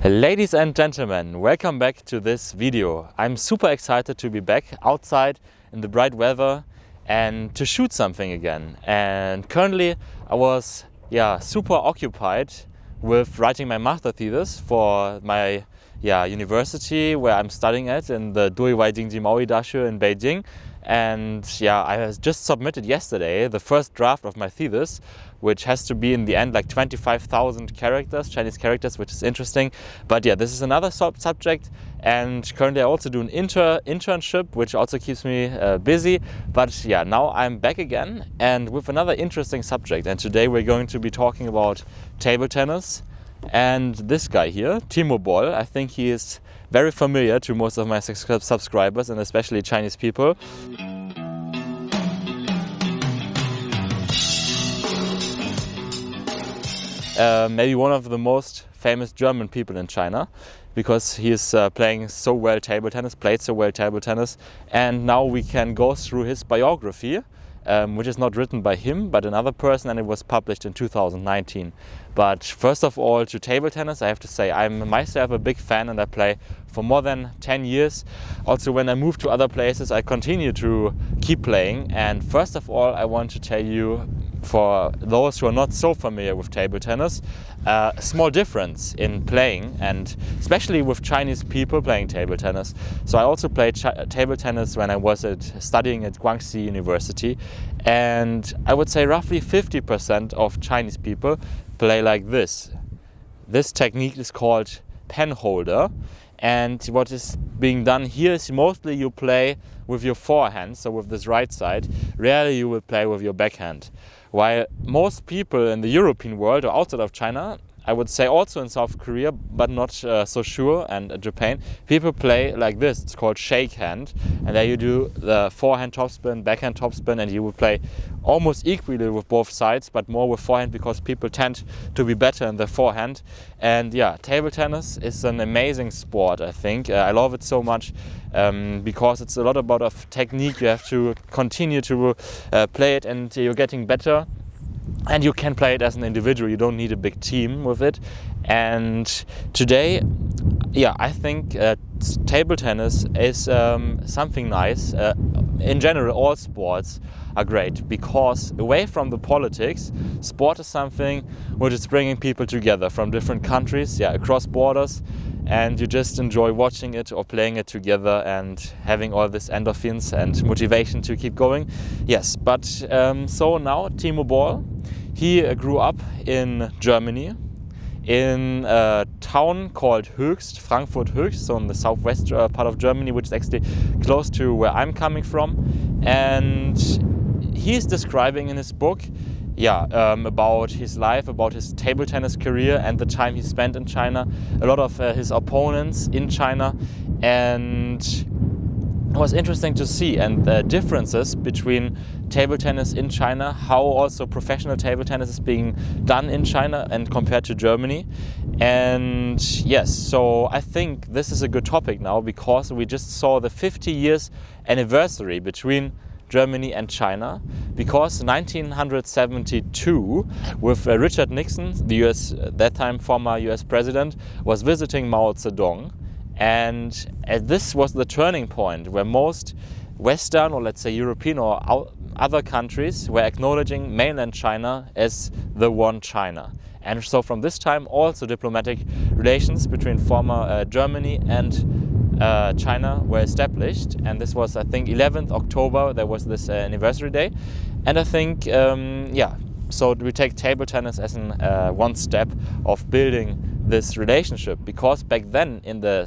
Ladies and gentlemen, welcome back to this video. I'm super excited to be back outside in the bright weather and to shoot something again. And currently I was super occupied with writing my master thesis for my university where I'm studying at in the Dashi in Beijing. And I just submitted yesterday the first draft of my thesis, which has to be in the end like 25,000 characters, Chinese characters, which is interesting. But this is another subject, and currently I also do an internship, which also keeps me busy. But now I'm back again and with another interesting subject. And today we're going to be talking about table tennis. And this guy here, Timo Boll, I think he is very familiar to most of my subscribers and especially Chinese people. Maybe one of the most famous German people in China, because he is played so well table tennis, and now we can go through his biography, which is not written by him but another person, and it was published in 2019. But first of all, to table tennis, I have to say I'm myself a big fan and I play for more than 10 years. Also, when I move to other places, I continue to keep playing. And first of all, I want to tell you, for those who are not so familiar with table tennis, a small difference in playing, and especially with Chinese people playing table tennis. So I also played table tennis when I was studying at Guangxi University, and I would say roughly 50% of Chinese people play like this. This technique is called pen holder, and what is being done here is mostly you play with your forehand, so with this right side. Rarely you will play with your backhand. While most people in the European world or outside of China, I would say also in South Korea, but not so sure, and Japan, people play like this. It's called shake hand, and there you do the forehand topspin, backhand topspin, and you will play almost equally with both sides, but more with forehand because people tend to be better in the forehand. And table tennis is an amazing sport, I think. I love it so much because it's a lot about technique. You have to continue to play it, and you're getting better. And you can play it as an individual. You don't need a big team with it. And today, I think table tennis is something nice. In general, all sports are great because away from the politics, sport is something which is bringing people together from different countries, across borders, and you just enjoy watching it or playing it together and having all this endorphins and motivation to keep going. Yes, but so now Timo Ball, he grew up in Germany, in a town called Höchst, Frankfurt Höchst, so in the southwest part of Germany, which is actually close to where I'm coming from. And he's describing in his book about his life, about his table tennis career and the time he spent in China, a lot of his opponents in China, and it was interesting to see and the differences between table tennis in China, how also professional table tennis is being done in China and compared to Germany. And yes, so I think this is a good topic now because we just saw the 50 years anniversary between Germany and China, because 1972 with Richard Nixon, the US, that time former US president, was visiting Mao Zedong, and this was the turning point where most Western, or let's say European or other countries, were acknowledging mainland China as the one China. And so from this time also diplomatic relations between former Germany and China were established, and this was, I think, 11th October, there was this anniversary day. And I think, so we take table tennis as one step of building this relationship, because back then in the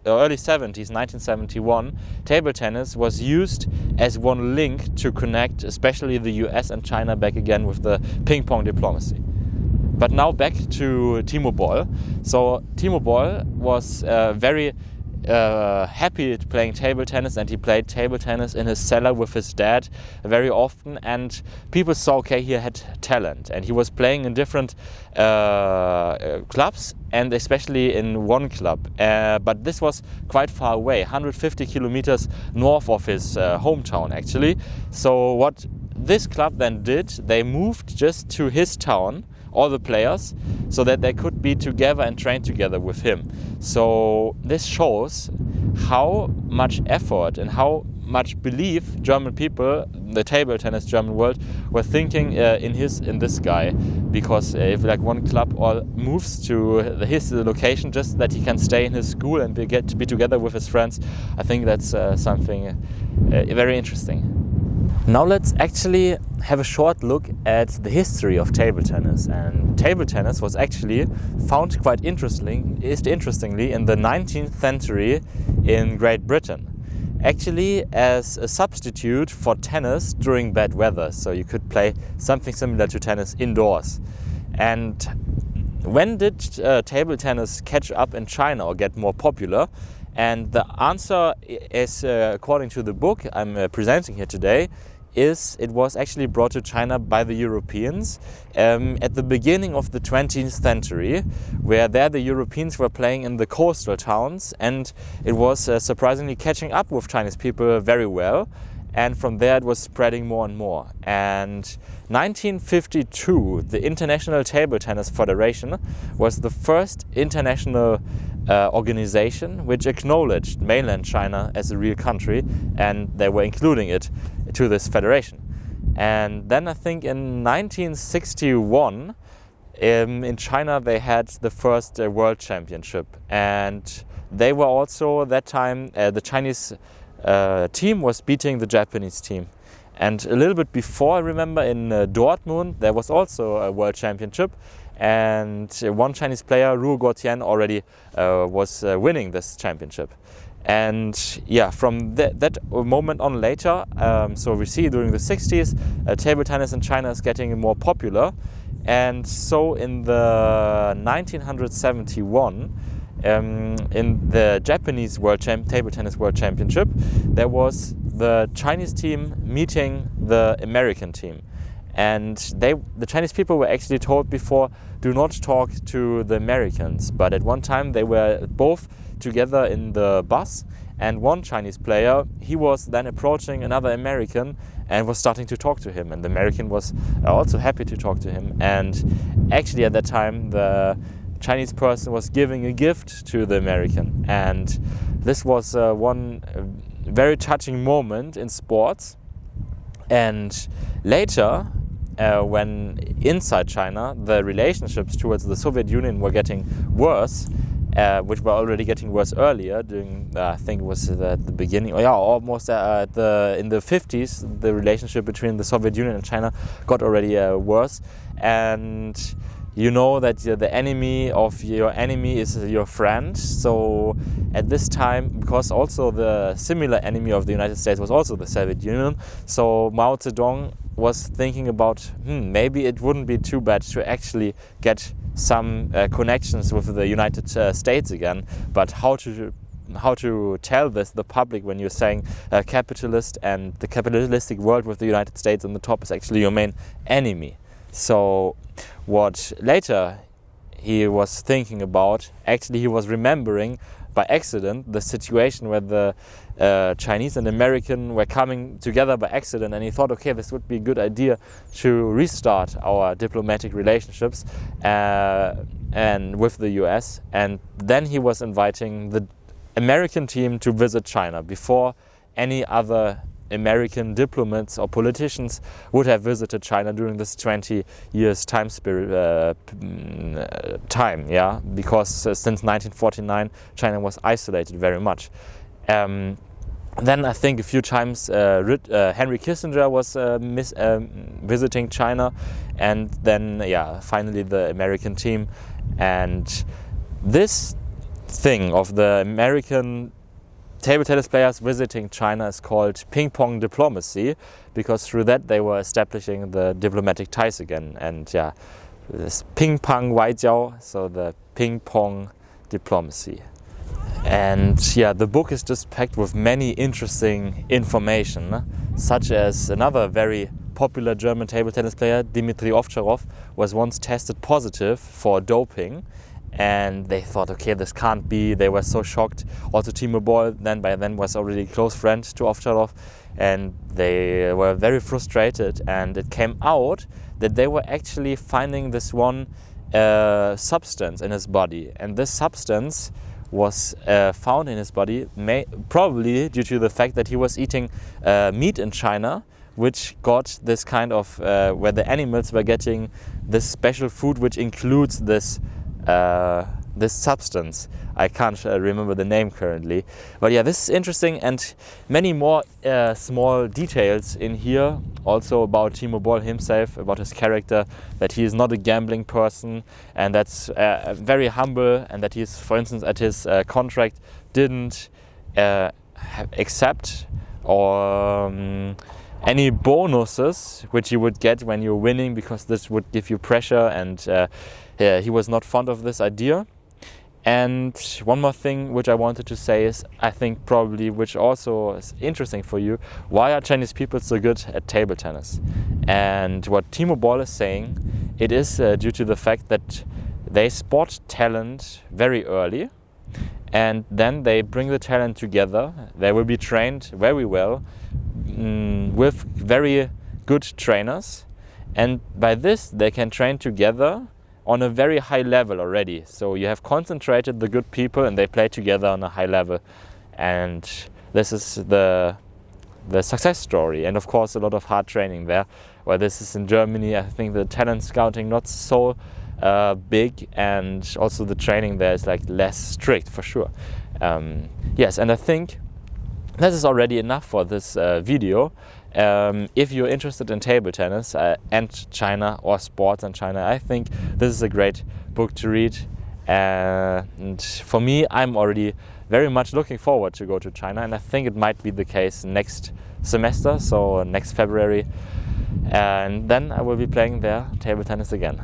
early 70s, 1971, table tennis was used as one link to connect especially the US and China back again with the ping-pong diplomacy. But now back to Timo Boll. So Timo Boll was very happy playing table tennis, and he played table tennis in his cellar with his dad very often, and people saw he had talent, and he was playing in different clubs, and especially in one club, but this was quite far away, 150 kilometers north of his hometown actually. So what this club then did, they moved just to his town all the players, so that they could be together and train together with him. So this shows how much effort and how much belief German people, the table tennis German world, were thinking in this guy, because if like one club all moves to his location just that he can stay in his school and get to be together with his friends, I think that's something very interesting. Now let's actually have a short look at the history of table tennis. And table tennis was actually found quite interestingly in the 19th century in Great Britain. Actually as a substitute for tennis during bad weather. So you could play something similar to tennis indoors. And when did table tennis catch up in China or get more popular? And the answer is, according to the book I'm presenting here today, is it was actually brought to China by the Europeans at the beginning of the 20th century, where there the Europeans were playing in the coastal towns, and it was surprisingly catching up with Chinese people very well, and from there it was spreading more and more. And 1952, the International Table Tennis Federation was the first international organization which acknowledged mainland China as a real country, and they were including it to this federation. And then I think in 1961 in China they had the first world championship, and they were also that time the Chinese team was beating the Japanese team. And a little bit before, I remember in Dortmund there was also a world championship, and one Chinese player, Ru Guotian, already was winning this championship. And yeah, from that moment on later, so we see during the 60s, table tennis in China is getting more popular. And so in the 1971, in the Japanese Table Tennis World Championship, there was the Chinese team meeting the American team. And the Chinese people were actually told before, do not talk to the Americans. But at one time they were both together in the bus, and one Chinese player, he was then approaching another American and was starting to talk to him. And the American was also happy to talk to him. And actually at that time the Chinese person was giving a gift to the American. And this was one very touching moment in sports. And later, when inside China the relationships towards the Soviet Union were getting worse, which were already getting worse earlier during, I think it was at the beginning, almost in the 50s, the relationship between the Soviet Union and China got already worse. And you know that the enemy of your enemy is your friend. So at this time, because also the similar enemy of the United States was also the Soviet Union, so Mao Zedong was thinking about, maybe it wouldn't be too bad to actually get some connections with the United States again. But how to tell this the public when you're saying capitalist, and the capitalistic world with the United States on the top is actually your main enemy. So what later he was thinking about, actually he was remembering by accident the situation where the Chinese and American were coming together by accident, and he thought, okay, this would be a good idea to restart our diplomatic relationships and with the US. And then he was inviting the American team to visit China before any other American diplomats or politicians would have visited China during this 20 years time because since 1949 China was isolated very much. Then I think a few times Henry Kissinger was visiting China, and then finally the American team. And this thing of the American table tennis players visiting China is called ping-pong diplomacy, because through that they were establishing the diplomatic ties again. And this ping-pong waijiao, so the ping-pong diplomacy. And the book is just packed with many interesting information, such as another very popular German table tennis player, Dmitry Ovtcharov, was once tested positive for doping. and they thought, okay, this can't be. They were so shocked. Also Timo Boll by then was already a close friend to Ovtcharov, and they were very frustrated, and it came out that they were actually finding this one substance in his body, and this substance was found in his body probably due to the fact that he was eating meat in China, which got this kind of where the animals were getting this special food which includes this this substance. I can't remember the name currently, but yeah, this is interesting, and many more small details in here also about Timo Boll himself, about his character, that he is not a gambling person, and that's very humble, and that he's, for instance, at his contract didn't accept or any bonuses which you would get when you're winning, because this would give you pressure, and he was not fond of this idea. And one more thing which I wanted to say is, I think probably, which also is interesting for you, why are Chinese people so good at table tennis? And what Timo Boll is saying, it is due to the fact that they spot talent very early, and then they bring the talent together. They will be trained very well with very good trainers, and by this they can train together on a very high level already. So you have concentrated the good people, and they play together on a high level, and this is the success story. And of course a lot of hard training there. Well, this is in Germany. I think the talent scouting not so big, and also the training there is like less strict for sure. Yes, and I think this is already enough for this video. If you're interested in table tennis and China, or sports and China, I think this is a great book to read. And for me, I'm already very much looking forward to go to China, and I think it might be the case next semester, so next February. And then I will be playing there table tennis again.